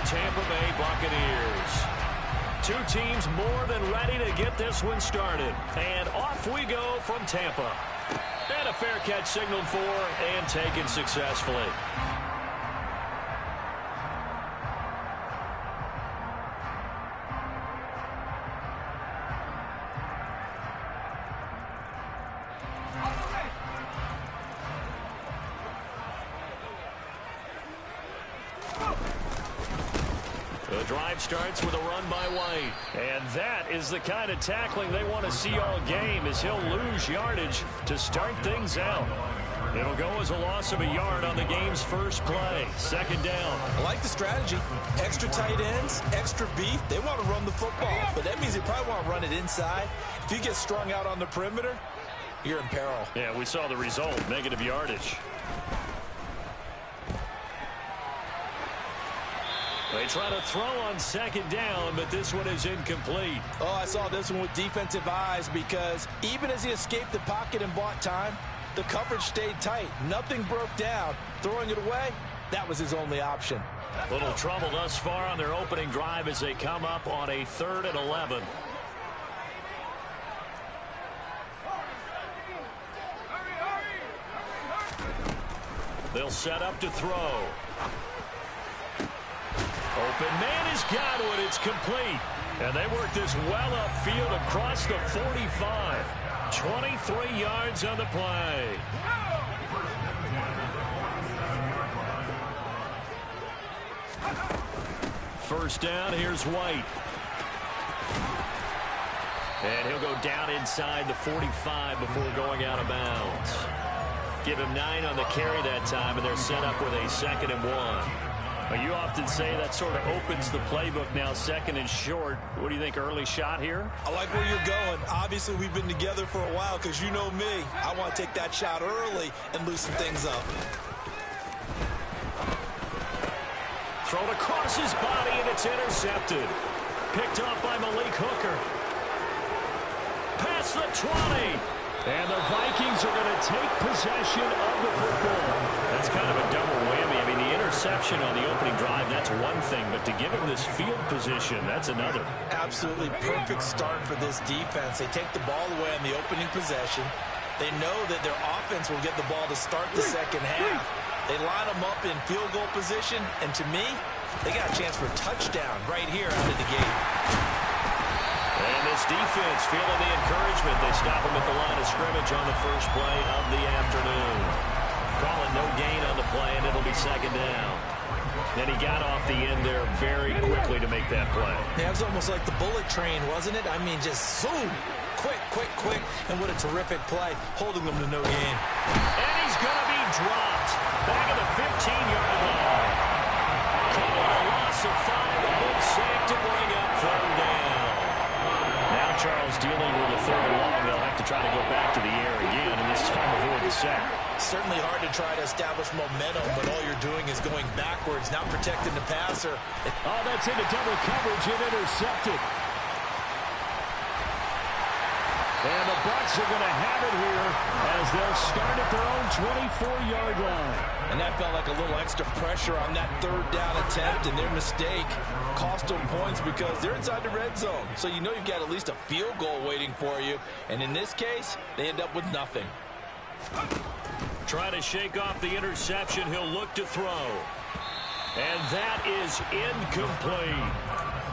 Tampa Bay Buccaneers. Two teams more than ready to get this one started. And off we go from Tampa. And a fair catch signaled for and taken successfully. The drive starts with a run by White. And that is the kind of tackling they want to see all game, as he'll lose yardage to start things out. It'll go as a loss of a yard on the game's first play. Second down. I like the strategy. Extra tight ends, extra beef. They want to run the football, but that means they probably want to run it inside. If you get strung out on the perimeter, you're in peril. Yeah, we saw the result, negative yardage. They try to throw on second down, but this one is incomplete. Oh, I saw this one with defensive eyes, because even as he escaped the pocket and bought time, the coverage stayed tight. Nothing broke down. Throwing it away, that was his only option. Little trouble thus far on their opening drive as they come up on a 3rd and 11. They'll set up to throw. Open man has got it. It's complete. And they work this well upfield across the 45. 23 yards on the play. First down, here's White. And he'll go down inside the 45 before going out of bounds. Give him 9 on the carry that time, and they're set up with a 2nd and 1. Well, you often say that sort of opens the playbook now, 2nd and short. What do you think, early shot here? I like where you're going. Obviously, we've been together for a while, because you know me. I want to take that shot early and loosen things up. Thrown across his body, and it's intercepted. Picked up by Malik Hooker. Past the 20. And the Vikings are going to take possession of the football. That's kind of a double whammy. I mean, the interception on the opening drive, that's one thing. But to give him this field position, that's another. Absolutely perfect start for this defense. They take the ball away on the opening possession. They know that their offense will get the ball to start the second half. They line them up in field goal position. And to me, they got a chance for a touchdown right here out of the gate. And this defense feeling the encouragement. They stop him at the line of scrimmage on the first play of the afternoon. Calling no gain on the play, and it'll be second down. And he got off the end there very quickly to make that play. Yeah, it was almost like the bullet train, wasn't it? I mean, just zoom. Quick, quick, quick. And what a terrific play, holding them to no gain. And he's going to be dropped. Back at the 15-yard line. Calling a loss of 5. A good sack to bring up 3rd down. Now Charles dealing with a 3rd and long. They'll have to try to go back to the air again, and this time avoid the sack. Certainly hard to try to establish momentum, but all you're doing is going backwards, not protecting the passer. Oh, that's into double coverage and intercepted. And the Bucs are going to have it here as they'll start at their own 24-yard line. And that felt like a little extra pressure on that 3rd down attempt, and their mistake cost them points because they're inside the red zone. So you know you've got at least a field goal waiting for you. And in this case, they end up with nothing. Trying to shake off the interception. He'll look to throw. And that is incomplete.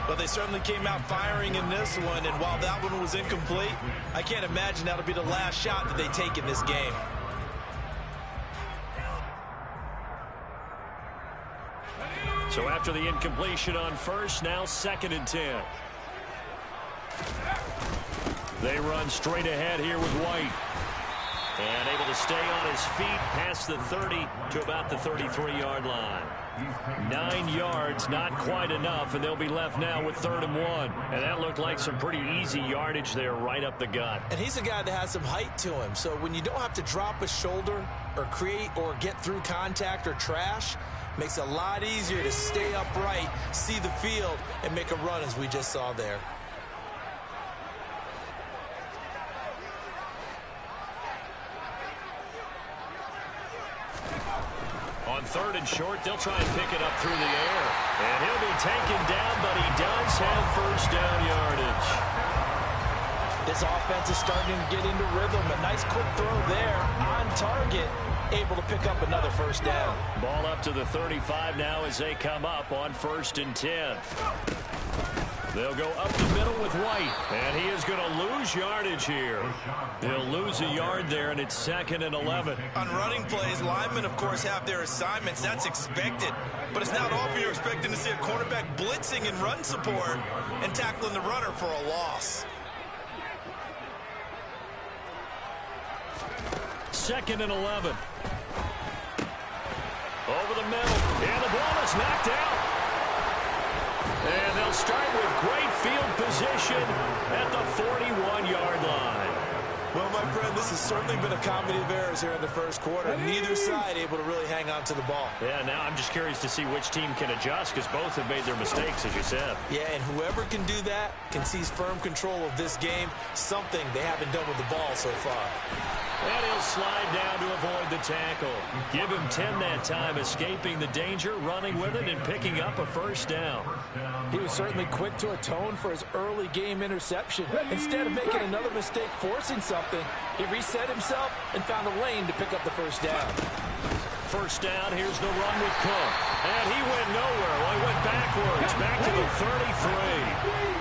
But they certainly came out firing in this one, and while that one was incomplete, I can't imagine that'll be the last shot that they take in this game. So after the incompletion on first, now 2nd and 10. They run straight ahead here with White. And able to stay on his feet past the 30 to about the 33-yard line. 9 yards, not quite enough, and they'll be left now with 3rd and 1. And that looked like some pretty easy yardage there right up the gut. And he's a guy that has some height to him, so when you don't have to drop a shoulder or create or get through contact or trash, makes it a lot easier to stay upright, see the field, and make a run as we just saw there. On 3rd and short, they'll try and pick it up through the air. And he'll be taken down, but he does have first down yardage. This offense is starting to get into rhythm. A nice quick throw there on target, able to pick up another first down. Ball up to the 35 now as they come up on 1st and 10. They'll go up the middle with White, and he is going to lose yardage here. They'll lose a yard there, and it's 2nd and 11. On running plays, linemen, of course, have their assignments. That's expected. But it's not often you're expecting to see a cornerback blitzing in run support and tackling the runner for a loss. 2nd and 11. Over the middle, and the ball is knocked out. And they'll start with great field position at the 41-yard line. Well, my friend, this has certainly been a comedy of errors here in the first quarter. Neither side able to really hang on to the ball. Yeah, now I'm just curious to see which team can adjust, because both have made their mistakes, as you said. Yeah, and whoever can do that can seize firm control of this game, something they haven't done with the ball so far. And he'll slide down to avoid the tackle. Give him 10 that time, escaping the danger, running with it, and picking up a first down. He was certainly quick to atone for his early game interception. Instead of making another mistake forcing something, he reset himself and found a lane to pick up the first down. First down, here's the run with Cook. And he went nowhere. Well, he went backwards, back to the 33.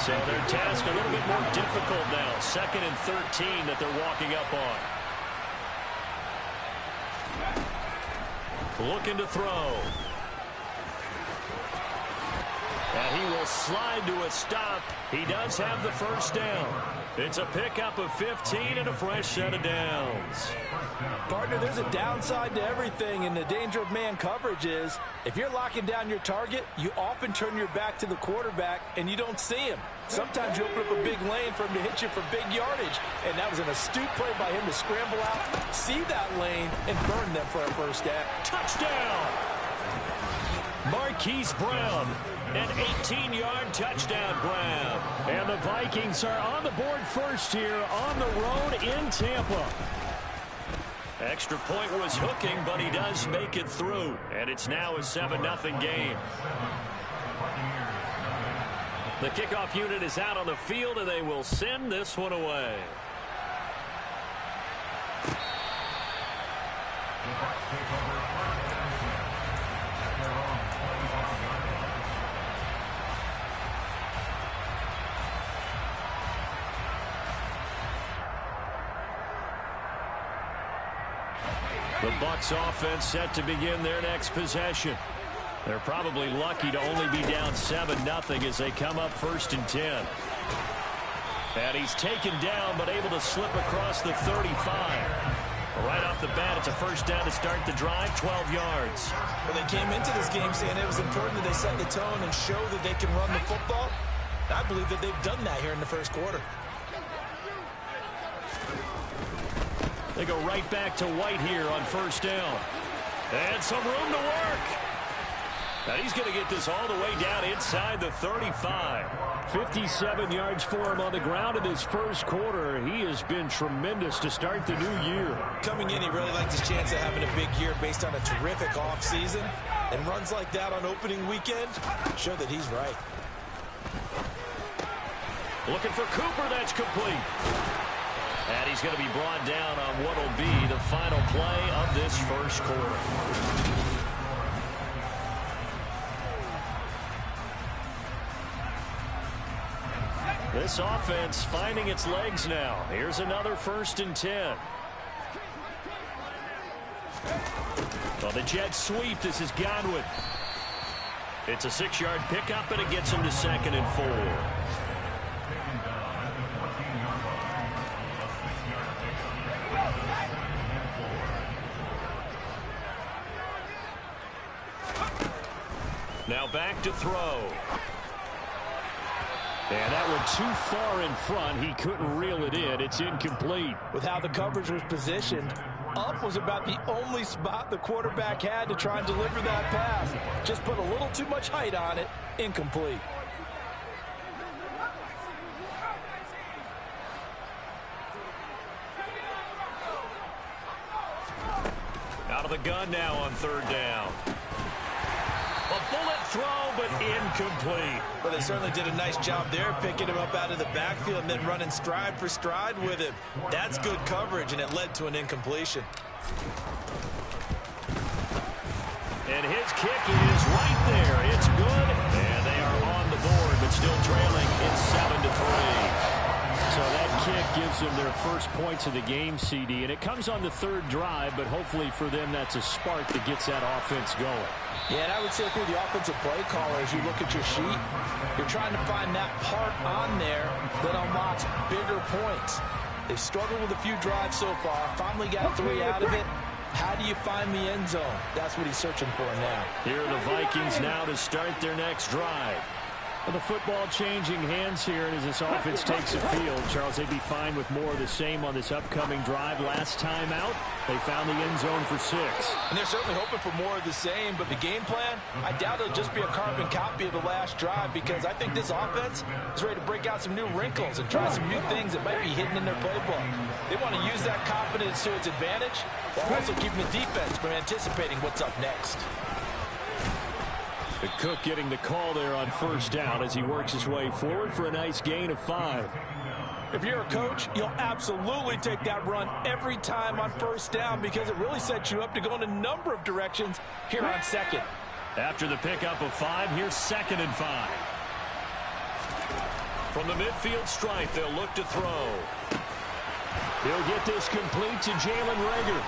So their task a little bit more difficult now. 2nd and 13 that they're walking up on. Looking to throw. And he will slide to a stop. He does have the first down. It's a pickup of 15 and a fresh set of downs. Partner, there's a downside to everything, and the danger of man coverage is if you're locking down your target, you often turn your back to the quarterback and you don't see him. Sometimes you open up a big lane for him to hit you for big yardage, and that was an astute play by him to scramble out, see that lane, and burn them for a first down. Touchdown! Marquise Brown. An 18-yard touchdown grab. And the Vikings are on the board first here on the road in Tampa. Extra point was hooking, but he does make it through. And it's now a 7-0 game. The kickoff unit is out on the field, and they will send this one away. The Bucs offense set to begin their next possession. They're probably lucky to only be down 7-0 as they come up 1st and 10. And he's taken down but able to slip across the 35. Right off the bat, it's a first down to start the drive, 12 yards. Well, they came into this game saying it was important that they set the tone and show that they can run the football. I believe that they've done that here in the first quarter. They go right back to White here on first down. And some room to work. And he's going to get this all the way down inside the 35. 57 yards for him on the ground in his first quarter. He has been tremendous to start the new year. Coming in, he really liked his chance of having a big year based on a terrific offseason. And runs like that on opening weekend show that he's right. Looking for Cooper, that's complete. And he's going to be brought down on what will be the final play of this first quarter. This offense finding its legs now. Here's another 1st and 10. Well, the jet sweep. This is Godwin. It's a 6-yard pickup, and it gets him to 2nd and 4. Now back to throw. And that one too far in front. He couldn't reel it in. It's incomplete. With how the coverage was positioned, up was about the only spot the quarterback had to try and deliver that pass. Just put a little too much height on it. Incomplete. Out of the gun now on 3rd down. A Bullet throw, but incomplete. Well, they certainly did a nice job there, picking him up out of the backfield and then running stride for stride with him. That's good coverage, and it led to an incompletion. And his kick is right there. It's good, and they are on the board, but still trailing. It's 7-3. So that kick gives them their first points of the game, CD, and it comes on the third drive, but hopefully for them that's a spark that gets that offense going. Yeah, and I would say through the offensive play caller, as you look at your sheet, you're trying to find that part on there that unlocks bigger points. They've struggled with a few drives so far, finally got 3 out of it. How do you find the end zone? That's what he's searching for now. Here are the Vikings now to start their next drive. Well, the football changing hands here as this offense takes the field. Charles, they'd be fine with more of the same on this upcoming drive. Last time out, they found the end zone for 6. And they're certainly hoping for more of the same, but the game plan, I doubt it'll just be a carbon copy of the last drive, because I think this offense is ready to break out some new wrinkles and try some new things that might be hidden in their playbook. They want to use that confidence to its advantage, while also keeping the defense from anticipating what's up next. The Cook getting the call there on first down as he works his way forward for a nice gain of 5. If you're a coach, you'll absolutely take that run every time on first down, because it really sets you up to go in a number of directions here on second. After the pickup of 5, here's 2nd and 5. From the midfield stripe, they'll look to throw. He'll get this complete to Jalen Reagor.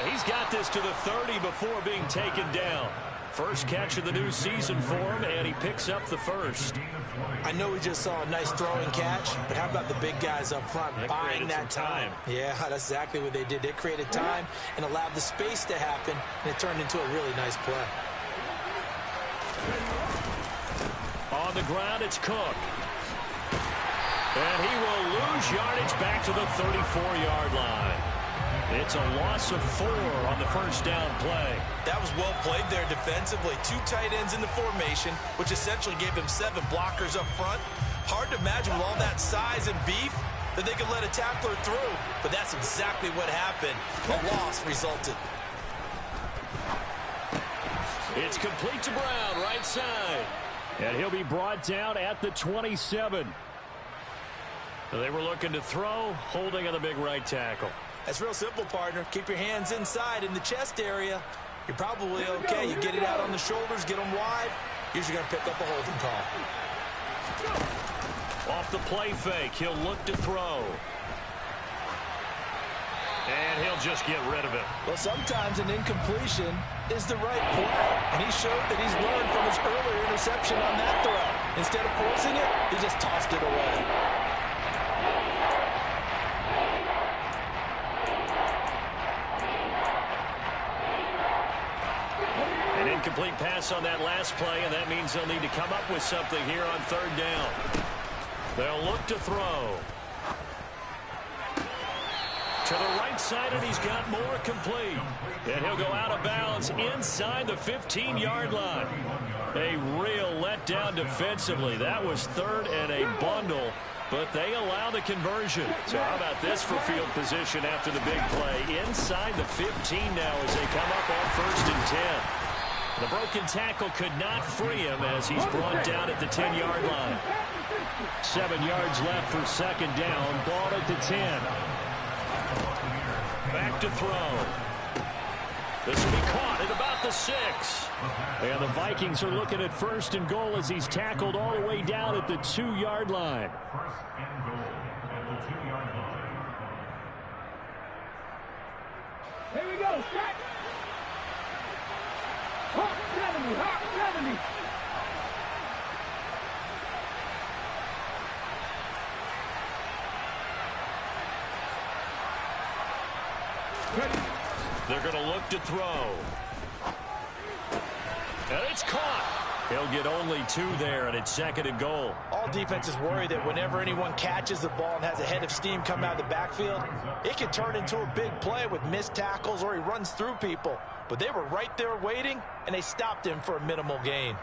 He's got this to the 30 before being taken down. First catch of the new season for him, and he picks up the first. I know we just saw a nice throwing catch, but how about the big guys up front buying that time? Yeah, that's exactly what they did. They created time and allowed the space to happen, and it turned into a really nice play. On the ground, it's Cook. And he will lose yardage back to the 34-yard line. It's a loss of 4 on the first down play. That was well played there defensively. 2 tight ends in the formation, which essentially gave them 7 blockers up front. Hard to imagine with all that size and beef that they could let a tackler through. But that's exactly what happened. A loss resulted. It's complete to Brown, right side. And he'll be brought down at the 27. They were looking to throw, holding on the big right tackle. That's real simple, partner. Keep your hands inside in the chest area. You're probably okay. You get it out on the shoulders, get them wide. Usually going to pick up a holding call. Off the play fake, he'll look to throw. And he'll just get rid of it. Well, sometimes an incompletion is the right play. And he showed that he's learned from his earlier interception on that throw. Instead of forcing it, he just tossed it away. Incomplete pass on that last play, and that means they'll need to come up with something here on third down. They'll look to throw. To the right side, and he's got more complete. And he'll go out of bounds inside the 15-yard line. A real letdown defensively. That was 3rd and a bundle, but they allow the conversion. So how about this for field position after the big play? Inside the 15 now as they come up on 1st and 10. The broken tackle could not free him as he's brought down at the 10-yard line. 7 yards left for 2nd down. Ball at the 10. Back to throw. This will be caught at about the 6. And the Vikings are looking at 1st and goal as he's tackled all the way down at the 2-yard line. Here we go, set. Hawk 70, Hawk 70. They're going to look to throw. And it's caught. He'll get only 2 there, and it's 2nd and goal. All defenses worry that whenever anyone catches the ball and has a head of steam come out of the backfield, it can turn into a big play with missed tackles or he runs through people. But they were right there waiting, and they stopped him for a minimal gain.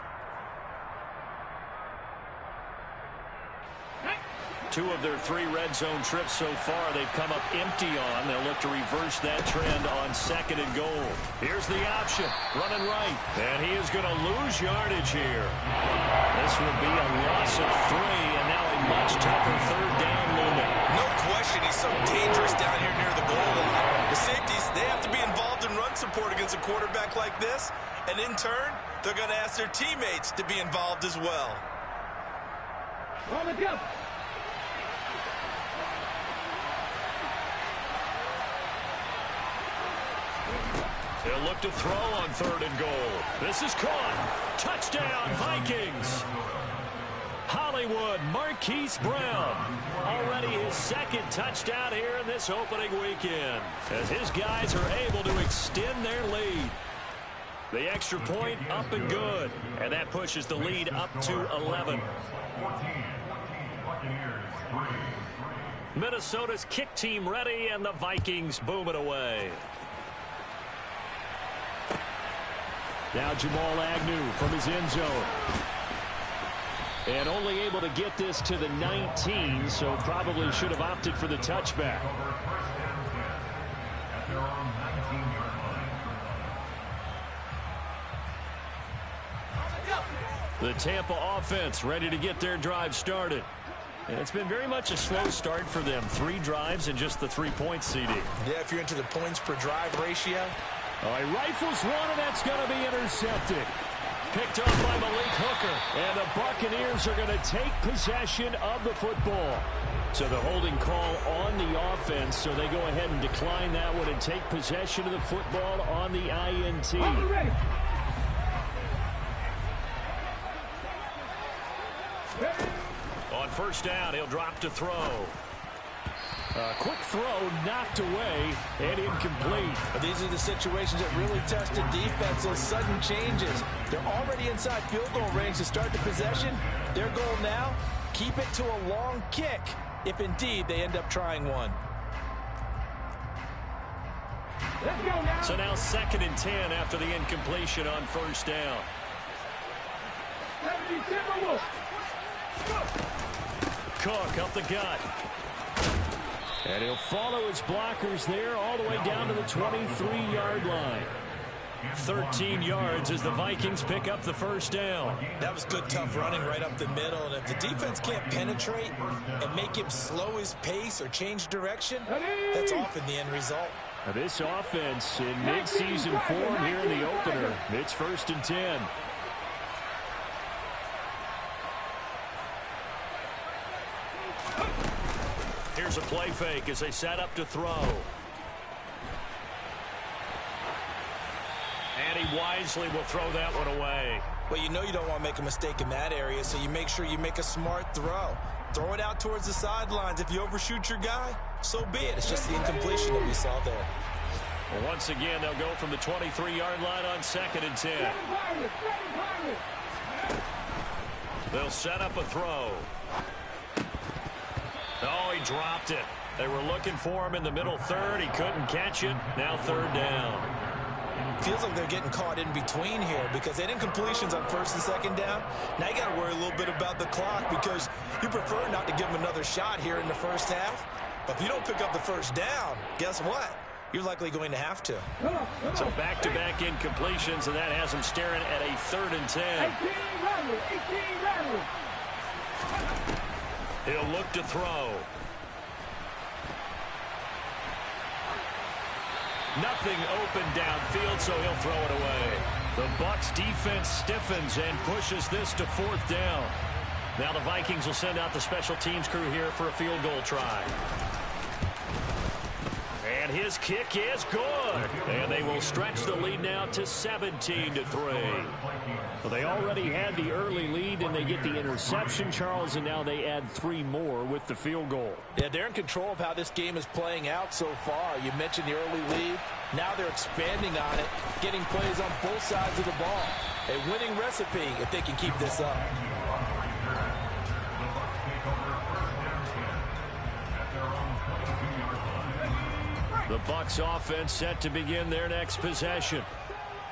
2 of their 3 red zone trips so far they've come up empty on. They'll look to reverse that trend on 2nd and goal. Here's the option, running right, and he is going to lose yardage here. This will be a loss of 3, and now a much tougher 3rd down looming. No question, he's so dangerous down here near the goal line. The safeties, they have to be involved in run support against a quarterback like this, and in turn, they're going to ask their teammates to be involved as well. On the jump. They'll look to throw on 3rd and goal. This is caught. Touchdown, Vikings. Hollywood, Marquise Brown. Already his 2nd touchdown here in this opening weekend, as his guys are able to extend their lead. The extra point up and good, and that pushes the lead up to 11. Minnesota's kick team ready, and the Vikings boom it away. Now Jamal Agnew from his end zone. And only able to get this to the 19, so probably should have opted for the touchback. The Tampa offense ready to get their drive started. And it's been very much a slow start for them. 3 drives and just the 3 points, CD. Yeah, if you're into the points per drive ratio. Oh, he rifles one, and that's going to be intercepted. Picked off by Malik Hooker. And the Buccaneers are going to take possession of the football. So the holding call on the offense, so they go ahead and decline that one and take possession of the football on the INT. On 1st down, he'll drop to throw. Quick throw knocked away and incomplete. But these are the situations that really test the defense. Those sudden changes. They're already inside field goal range to start the possession. Their goal now, keep it to a long kick, if indeed they end up trying one. Let's go now. So now 2nd and 10 after the incompletion on 1st down. 70 Timberwolves. Cook up the gut. And he'll follow his blockers there all the way down to the 23-yard line. 13 yards as the Vikings pick up the 1st down. That was good, tough running right up the middle. And if the defense can't penetrate and make him slow his pace or change direction, that's often the end result. Now this offense in mid-season form here in the opener. It's 1st and 10. Here's a play fake as they set up to throw. And he wisely will throw that one away. Well, you know you don't want to make a mistake in that area, so you make sure you make a smart throw. Throw it out towards the sidelines. If you overshoot your guy, so be it. It's just the incompletion that we saw there. Well, once again, they'll go from the 23-yard line on 2nd and 10. They'll set up a throw. Oh, he dropped it. They were looking for him in the middle 3rd. He couldn't catch it. Now 3rd down. Feels like they're getting caught in between here because they had incompletions on 1st and 2nd down. Now you got to worry a little bit about the clock because you prefer not to give them another shot here in the 1st half. But if you don't pick up the 1st down, guess what? You're likely going to have to. So back-to-back incompletions, and that has them staring at a 3rd and 10. 18 rattle. He'll look to throw. Nothing open downfield, so he'll throw it away. The Bucs defense stiffens and pushes this to 4th down. Now the Vikings will send out the special teams crew here for a field goal try. And his kick is good. And they will stretch the lead now to 17-3. Well, they already had the early lead, and they get the interception, Charles, and now they add 3 more with the field goal. Yeah, they're in control of how this game is playing out so far. You mentioned the early lead. Now they're expanding on it, getting plays on both sides of the ball. A winning recipe if they can keep this up. The Bucs offense set to begin their next possession.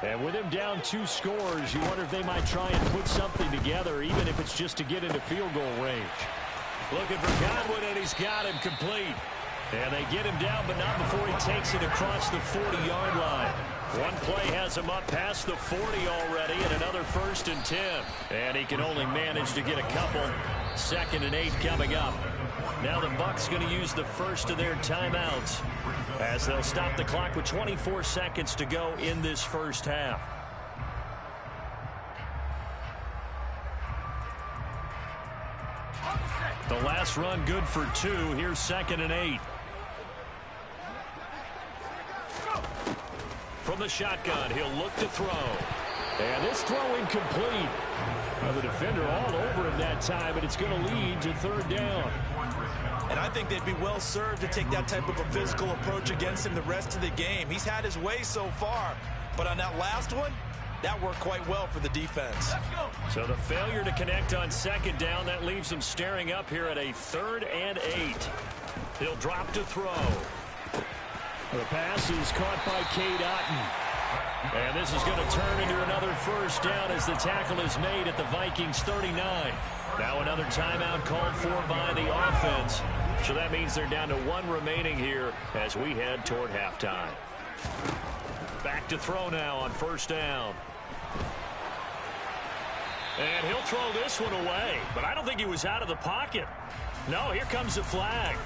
And with him down 2 scores, you wonder if they might try and put something together, even if it's just to get into field goal range. Looking for Godwin, and he's got him complete. And they get him down, but not before he takes it across the 40-yard line. One play has him up past the 40 already, and another 1st and 10. And he can only manage to get a couple. 2nd and 8 coming up. Now the Bucs going to use the first of their timeouts as they'll stop the clock with 24 seconds to go in this first half. The last run good for 2. Here's 2nd and 8. From the shotgun, he'll look to throw. And this throw incomplete. Well, the defender all over him that time, and it's going to lead to 3rd down. And I think they'd be well served to take that type of a physical approach against him the rest of the game. He's had his way so far, but on that last one, that worked quite well for the defense. So the failure to connect on 2nd down, that leaves him staring up here at a 3rd and 8. He'll drop to throw. The pass is caught by Cade Otton. And this is going to turn into another 1st down as the tackle is made at the Vikings 39. Now another timeout called for by the offense. So that means they're down to 1 remaining here as we head toward halftime. Back to throw now on 1st down. And he'll throw this one away, but I don't think he was out of the pocket. No, here comes the flag.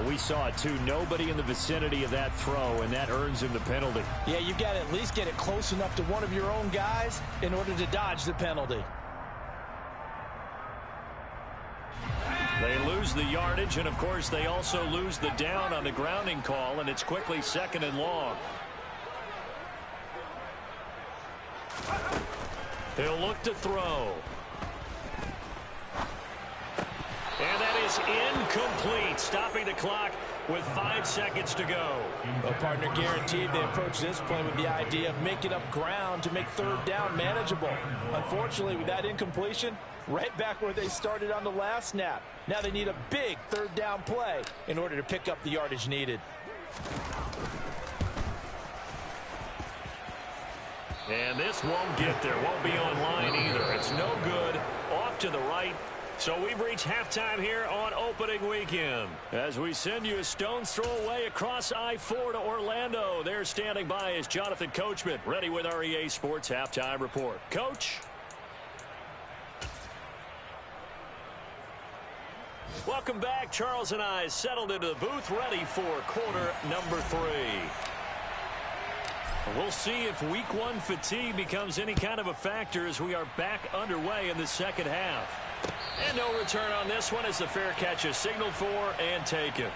We saw it too. Nobody in the vicinity of that throw, and that earns him the penalty. Yeah, you've got to at least get it close enough to one of your own guys in order to dodge the penalty. They lose the yardage, and of course they also lose the down on the grounding call, and it's quickly 2nd and long. He'll look to throw. And that is incomplete, stopping the clock with 5 seconds to go. Well, partner, guaranteed they approach this play with the idea of making up ground to make 3rd down manageable. Unfortunately, with that incompletion, right back where they started on the last snap. Now they need a big 3rd down play in order to pick up the yardage needed. And this won't get there, won't be on line either. It's no good, off to the right. So we've reached halftime here on opening weekend. As we send you a stone's throw away across I-4 to Orlando. There standing by is Jonathan Coachman, ready with our EA Sports Halftime Report. Coach? Welcome back. Charles and I settled into the booth, ready for quarter number 3. We'll see if week 1 fatigue becomes any kind of a factor as we are back underway in the second half. And no return on this one as the fair catch is signaled for and taken.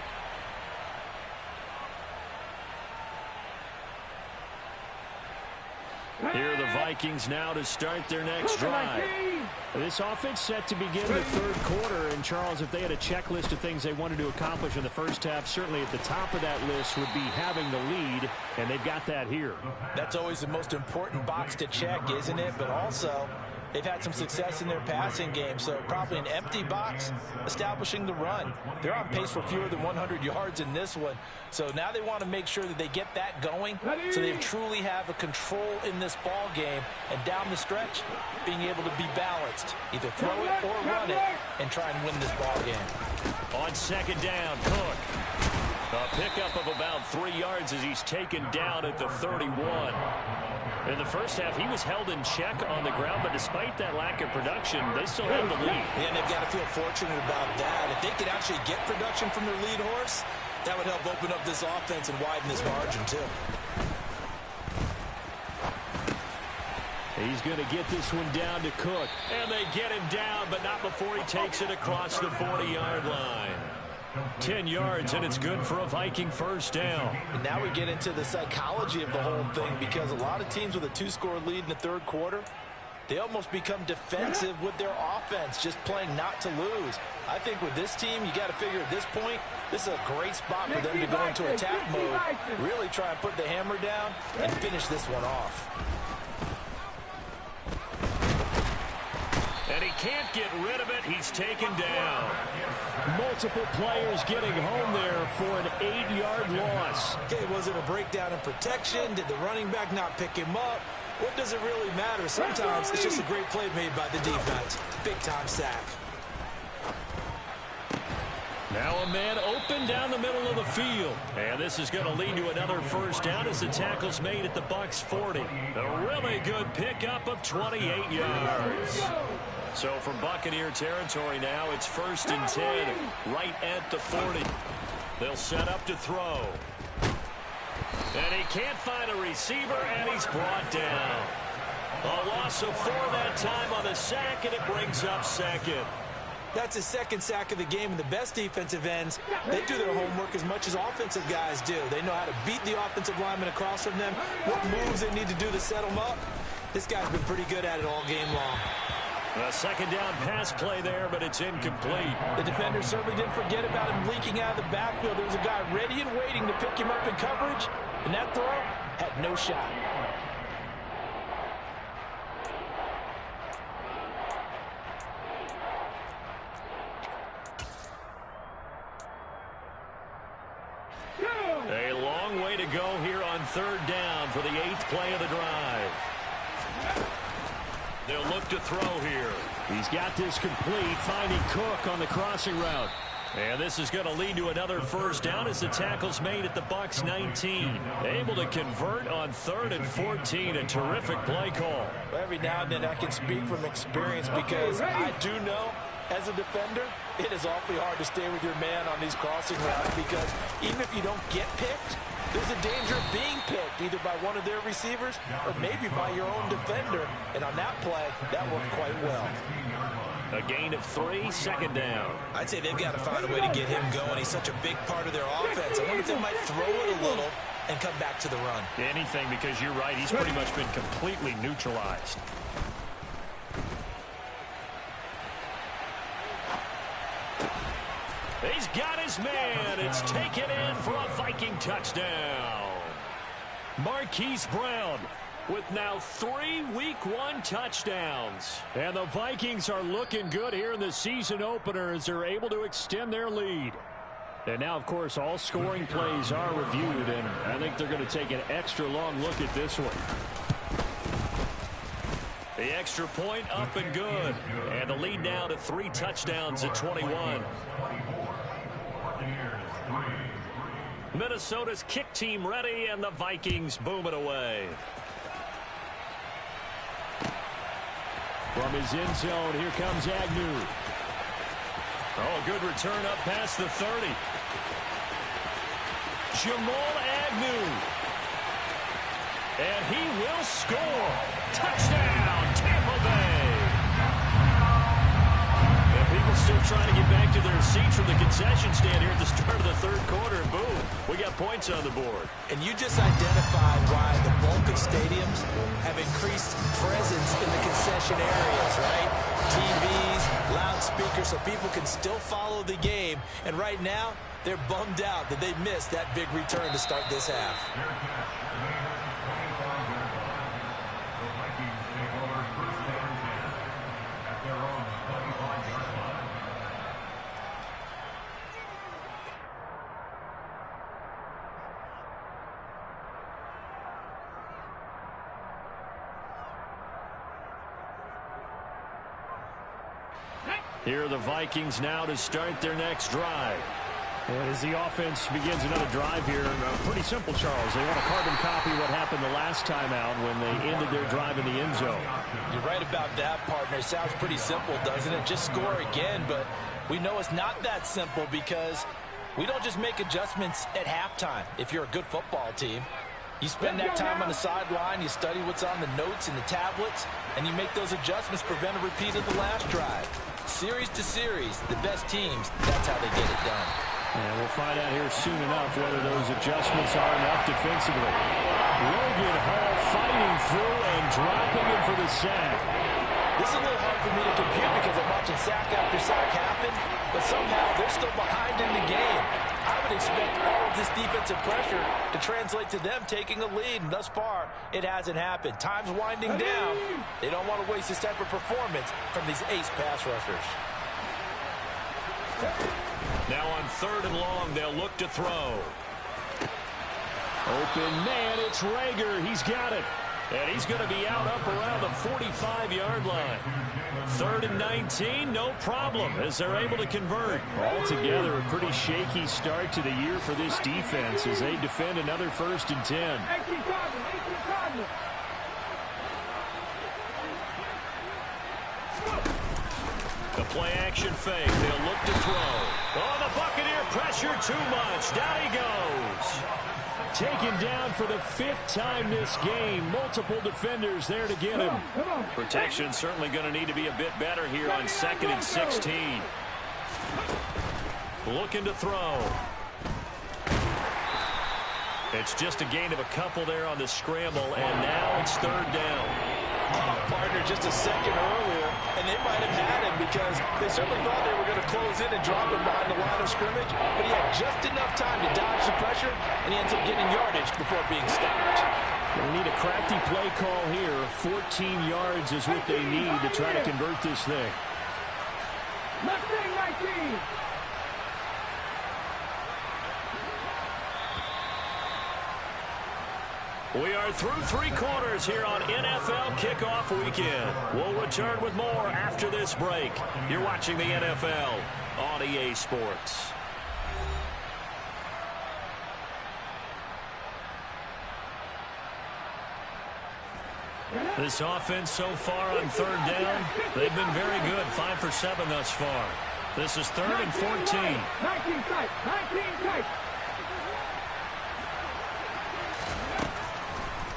Here are the Vikings now to start their next drive. This offense set to begin the 3rd quarter. And, Charles, if they had a checklist of things they wanted to accomplish in the first half, certainly at the top of that list would be having the lead, and they've got that here. That's always the most important box to check, isn't it? But also, they've had some success in their passing game, so probably an empty box establishing the run. They're on pace for fewer than 100 yards in this one, so now they want to make sure that they get that going so they truly have a control in this ball game, and down the stretch, being able to be balanced, either throw it or run it, and try and win this ball game. On 2nd down, Cook. A pickup of about 3 yards as he's taken down at the 31. In the first half, he was held in check on the ground, but despite that lack of production, they still have the lead. Yeah, and they've got to feel fortunate about that. If they could actually get production from their lead horse, that would help open up this offense and widen this margin, too. He's going to get this one down to Cook. And they get him down, but not before he takes it across the 40-yard line. 10 yards, and it's good for a Viking 1st down. And now we get into the psychology of the whole thing, because a lot of teams with a 2-score lead in the 3rd quarter, they almost become defensive with their offense, just playing not to lose. I think with this team, you got to figure at this point, this is a great spot for them to go into attack mode, really try and put the hammer down and finish this one off. And he can't get rid of it. He's taken down. Multiple players getting home there for an 8-yard loss. Okay, was it a breakdown in protection? Did the running back not pick him up? What does it really matter? Sometimes it's just a great play made by the defense. Big-time sack. Now a man open down the middle of the field. And this is going to lead to another first down as the tackle's made at the Bucs 40. A really good pickup of 28 yards. So from Buccaneer territory now, it's 1st and 10, right at the 40. They'll set up to throw. And he can't find a receiver, and he's brought down. A loss of 4 that time on the sack, and it brings up 2nd. That's his 2nd sack of the game, and the best defensive ends, they do their homework as much as offensive guys do. They know how to beat the offensive lineman across from them, what moves they need to do to set them up. This guy's been pretty good at it all game long. A 2nd down pass play there, but it's incomplete. The defender certainly didn't forget about him leaking out of the backfield. There was a guy ready and waiting to pick him up in coverage, and that throw had no shot. A long way to go here on 3rd down for the 8th play of the drive. They'll look to throw here. He's got this complete, finding Cook on the crossing route. And this is going to lead to another first down as the tackle's made at the Bucs 19. Able to convert on 3rd and 14. A terrific play call. Every now and then I can speak from experience because I do know as a defender, it is awfully hard to stay with your man on these crossing routes because even if you don't get picked, there's a danger of being picked either by one of their receivers or maybe by your own defender. And on that play, that worked quite well. A gain of 3, 2nd down. I'd say they've got to find a way to get him going. He's such a big part of their offense. I wonder if they might throw it a little and come back to the run. Anything, because you're right. He's pretty much been completely neutralized. He's got his man. It's taken in for a Viking touchdown. Marquise Brown with now 3 Week 1 touchdowns. And the Vikings are looking good here in the season opener as they're able to extend their lead. And now, of course, all scoring plays are reviewed, and I think they're going to take an extra long look at this one. The extra point up and good. And the lead now to 3 touchdowns at 21. Minnesota's kick team ready, and the Vikings boom it away. From his end zone, here comes Agnew. Oh, a good return up past the 30. Jamal Agnew. And he will score. Touchdown, Tampa Bay. And people still trying to get back to their seats from the concession stand here at the start of the 3rd quarter. Boom, we got points on the board. And you just identified why the bulk of stadiums have increased presence in the concession areas, right? TVs, loudspeakers, so people can still follow the game. And right now, they're bummed out that they missed that big return to start this half. Here are the Vikings now to start their next drive. And as the offense begins another drive here, pretty simple, Charles. They want to carbon copy what happened the last time out when they ended their drive in the end zone. You're right about that, partner. It sounds pretty simple, doesn't it? Just score again, but we know it's not that simple because we don't just make adjustments at halftime if you're a good football team. You spend that time on the sideline, you study what's on the notes and the tablets, and you make those adjustments to prevent a repeat of the last drive. Series to series, the best teams, that's how they get it done. And we'll find out here soon enough whether those adjustments are enough defensively. Logan Hall fighting through and dropping him for the sack. This is a little hard for me to compute because I'm watching sack after sack happen, but somehow they're still behind in the game. I would expect all of this defensive pressure to translate to them taking a lead, and thus far, it hasn't happened. Time's winding down. They don't want to waste this type of performance from these ace pass rushers. Now on 3rd and long, they'll look to throw. Open man, it's Rager. He's got it. And he's going to be out up around the 45-yard line. 3rd and 19, no problem, as they're able to convert. Altogether, a pretty shaky start to the year for this defense as they defend another 1st and 10. 18 Cardinals. The play-action fake. They'll look to throw. Oh, the Buccaneer pressure too much. Down he goes. Taken down for the 5th time this game. Multiple defenders there to get him. Protection certainly going to need to be a bit better here on 2nd and 16. Looking to throw. It's just a gain of a couple there on the scramble, and now it's 3rd down. Partner just a second earlier, and they might have had him because they certainly thought they were going to close in and drop him behind the line of scrimmage, but he had just enough time to dodge the pressure, and he ends up getting yardage before being stopped. They need a crafty play call here. 14 yards is what they need to try to convert this thing. Mustang 19. We are through 3 quarters here on NFL Kickoff Weekend. We'll return with more after this break. You're watching the NFL on EA Sports. This offense so far on 3rd down, they've been very good. 5 for 7 thus far. This is 3rd and 14. 19 tight. 19 tight.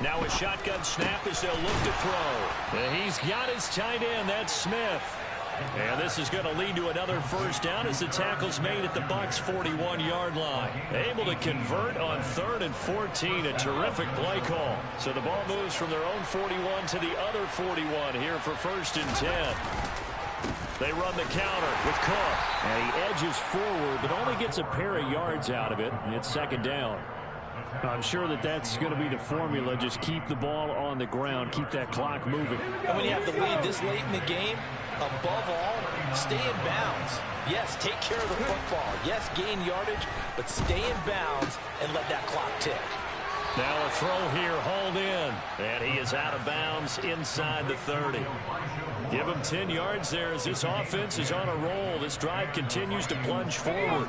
Now a shotgun snap as they'll look to throw. And he's got his tight end. That's Smith. And this is going to lead to another 1st down as the tackle's made at the Bucs' 41-yard line. Able to convert on 3rd and 14. A terrific play call. So the ball moves from their own 41 to the other 41 here for 1st and 10. They run the counter with Cook. And he edges forward, but only gets a pair of yards out of it. And it's 2nd down. I'm sure that's going to be the formula. Just keep the ball on the ground. Keep that clock moving. And when you have the lead this late in the game, above all, stay in bounds. Yes, take care of the football. Yes, gain yardage, but stay in bounds and let that clock tick. Now a throw here, hauled in. And he is out of bounds inside the 30. Give him 10 yards there as this offense is on a roll. This drive continues to plunge forward.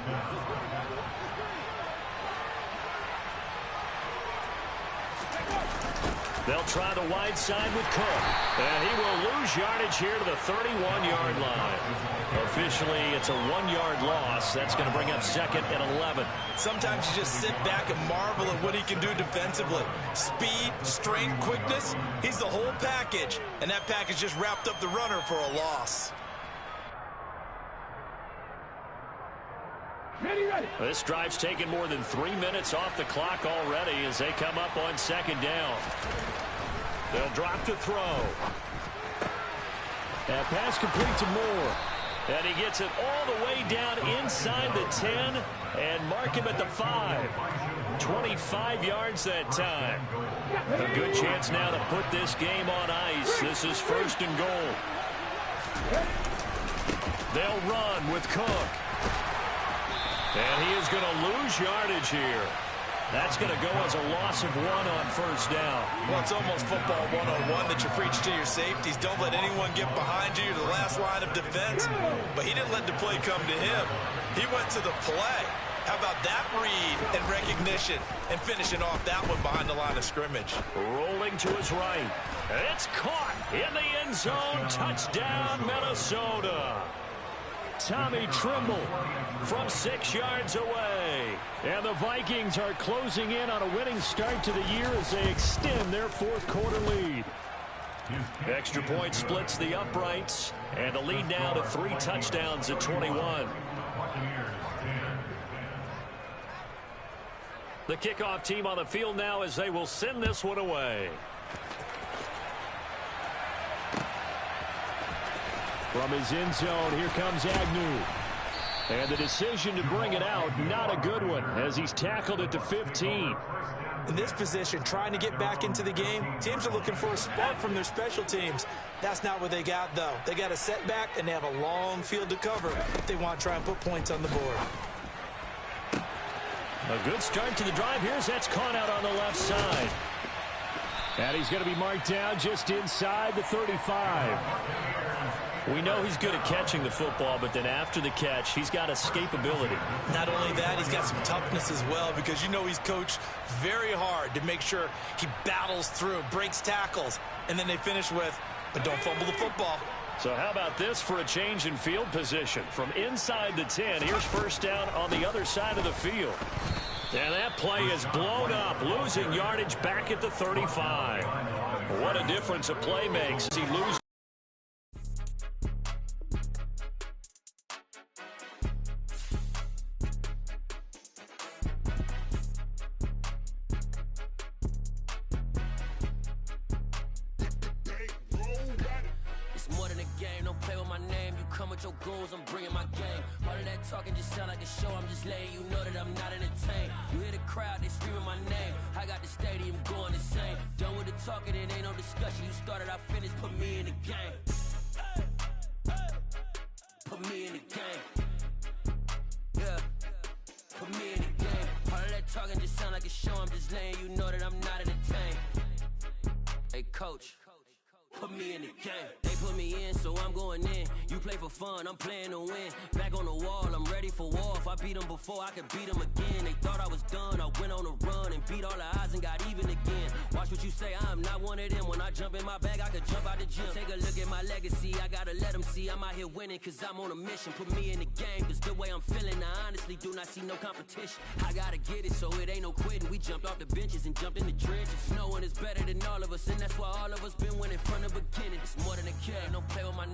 They'll try the wide side with Cook. And he will lose yardage here to the 31-yard line. Officially, it's a 1-yard loss. That's going to bring up 2nd and 11. Sometimes you just sit back and marvel at what he can do defensively. Speed, strength, quickness. He's the whole package. And that package just wrapped up the runner for a loss. Ready. This drive's taken more than 3 minutes off the clock already as they come up on 2nd down. They'll drop to throw. That pass complete to Moore. And he gets it all the way down inside the 10 and mark him at the 5. 25 yards that time. A good chance now to put this game on ice. This is 1st and goal. They'll run with Cook. And he is going to lose yardage here. That's going to go as a loss of 1 on 1st down. Well, it's almost football 101 that you preach to your safeties. Don't let anyone get behind you to the last line of defense. But he didn't let the play come to him. He went to the play. How about that read and recognition and finishing off that one behind the line of scrimmage? Rolling to his right. And it's caught in the end zone. Touchdown, Minnesota. Tommy Trimble from 6 yards away. And the Vikings are closing in on a winning start to the year as they extend their 4th quarter lead. Extra point splits the uprights, and the lead now to 3 touchdowns at 21. The kickoff team on the field now as they will send this one away. From his end zone, here comes Agnew. And the decision to bring it out, not a good one, as he's tackled at the 15. In this position, trying to get back into the game, teams are looking for a spark from their special teams. That's not what they got, though. They got a setback, and they have a long field to cover if they want to try and put points on the board. A good start to the drive. That's caught out on the left side. And he's going to be marked down just inside the 35. We know he's good at catching the football, but then after the catch, he's got escapability. Not only that, he's got some toughness as well, because you know he's coached very hard to make sure he battles through, breaks tackles, and then they finish with, but don't fumble the football. So how about this for a change in field position? From inside the 10, here's first down on the other side of the field. And that play is blown up, losing yardage back at the 35. What a difference a play makes. He loses. Your goals, I'm bringing my game. All of that talking just sound like a show. I'm just letting you know that I'm not entertained. You hear the crowd, they screaming my name. I got the stadium going insane. Done with the talking, it ain't no discussion. You started, I finished, put me in the game. Put me in the game. Yeah. Put me in the game. All of that talking just sound like a show. I'm just letting you know that I'm not entertained. Hey, coach. Put me in the game. They put me in, so I'm going in. You play for fun, I'm playing to win. Back on the wall, I'm ready for war. If I beat them before, I could beat them again. They thought I was done, I went on a run and beat all the odds and got even again. Watch what you say, I'm not one of them. When I jump in my bag, I could jump out the gym. Take a look at my legacy, I gotta let them see I'm out here winning, cause I'm on a mission. Put me in the game, cause the way I'm feeling, I honestly do not see no competition. I gotta get it, so it ain't no quitting. We jumped off the benches and jumped in the trenches. No one is better than all of us, and that's why all of us been winning from the beginning. It's more than a kid, don't play with my name.